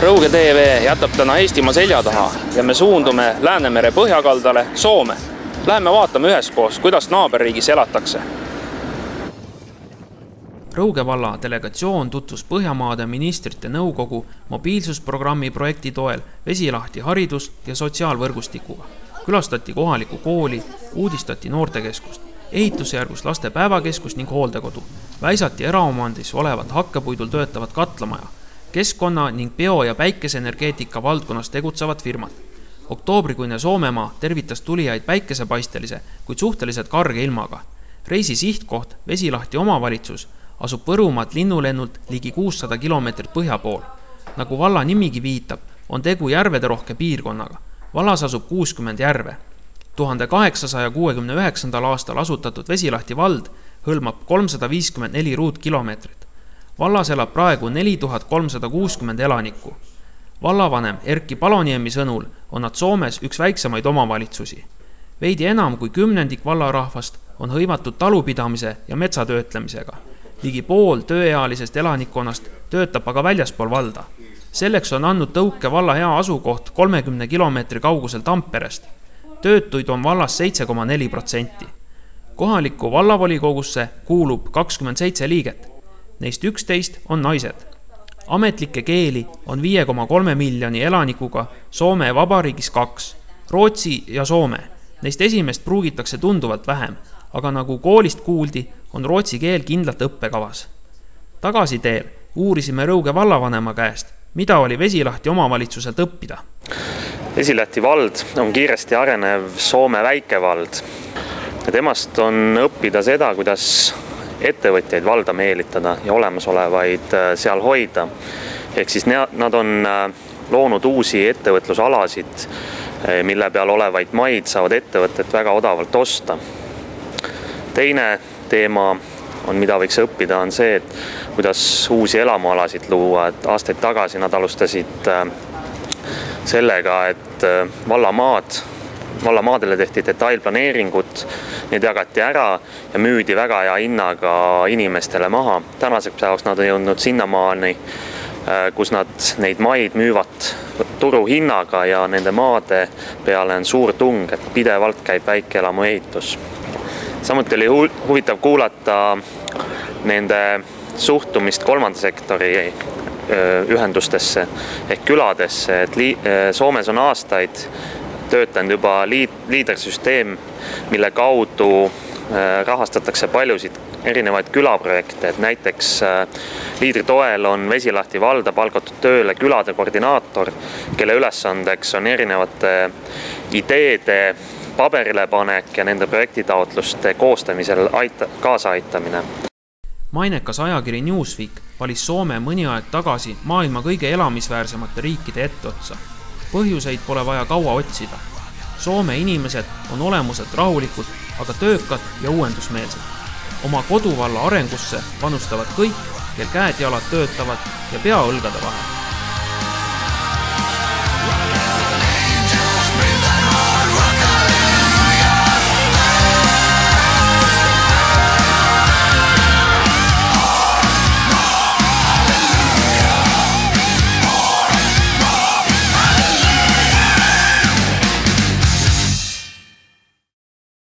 Rõuge TV jätab täna Eestimaa selja taha ja me suundume Läänemere põhjakaldale Soome. Läheme vaatame üheskoos, kuidas naaberriigis elatakse. Rõuge valla delegatsioon tutvus Põhjamaade ministrite nõukogu mobiilsusprogrammi projekti toel Vesilahti haridus- ja sotsiaalvõrgustikuga. Külastati kohalikku kooli, uudistati noortekeskust, ehitusjärgus laste päevakeskus ning hooldekodu. Väisati eraomandis olevat hakkepuidul töötavat katlamaja, keskkonna ning bio- ja päikeseenergeetika valdkonnas tegutsevad firmad. Oktoobrikuine Soomemaa tervitas tulijaid päikesepaistelise, kuid suhteliselt karge ilmaga. Reisi sihtkoht Vesilahti omavalitsus asub Võrumaalt linnulennult ligi 600 kilomeetrit põhja pool. Nagu valla nimigi viitab, on tegu järvede rohke piirkonnaga. Vallas asub 60 järve. 1869. aastal asutatud Vesilahti vald hõlmab 354 ruutkilomeetrit. Vallas elab praegu 4360 elanikku. Vallavanem Erkki Paloniemi sõnul on nad Soomes üks väiksemaid omavalitsusi. Veidi enam kui 10% vallarahvast on hõivatud talupidamise ja metsatöötlemisega. Ligi pool tööealisest elanikkonnast töötab aga väljaspool valda. Selleks on andnud tõuke valla hea asukoht 30 kilomeetri kaugusel Tamperest. Töötuid on vallas 7,4%. Kohalikku vallavolikogusse kuulub 27 liiget. Neist 11 on naised. Ametlikke keeli on 5,3 miljoni elanikuga Soome Vabariigis 2, Rootsi ja Soome. Neist esimest pruugitakse tunduvalt vähem, aga nagu koolist kuuldi, on rootsi keel kindlalt õppekavas. Tagasiteel uurisime Rõuge vallavanema käest, mida oli Vesilahti omavalitsuselt õppida. Vesilahti vald on kiiresti arenev Soome väikevald. Ja temast on õppida seda, kuidas ettevõtjaid valda meelitada ja olemasolevaid seal hoida. Ehk siis nad on loonud uusi ettevõtlusalasid, mille peal olevaid maid saavad ettevõtted väga odavalt osta. Teine teema on, mida võiks õppida, on see, et kuidas uusi elamualasid luua. Et aastaid tagasi nad alustasid sellega, et vallamaadele tehti detailplaneeringut, need jagati ära ja müüdi väga hea hinnaga inimestele maha. Tänaseks päevaks nad on jõudnud sinnamaani, kus nad neid maid müüvad turuhinnaga ja nende maade peale on suur tung, et pidevalt käib väikeelamu ehitus. Samuti oli huvitav kuulata nende suhtumist kolmanda sektori ühendustesse ehk küladesse. Et Soomes on aastaid töötanud juba liidersüsteem, mille kaudu rahastatakse paljusid erinevaid külaprojekte. Et näiteks liidri toel on Vesilahti valda palgatud tööle külade koordinaator, kelle ülesandeks on erinevate ideede paberile panek ja nende projektitaotluste koostamisel kaasa aitamine. Mainekas ajakiri Newsweek valis Soome mõni aeg tagasi maailma kõige elamisväärsemate riikide etteotsa. Põhjuseid pole vaja kaua otsida. Soome inimesed on olemuselt rahulikud, aga töökad ja uuendusmeelsed. Oma koduvalla arengusse panustavad kõik, kel käed jalad töötavad ja pea õlgade vahel.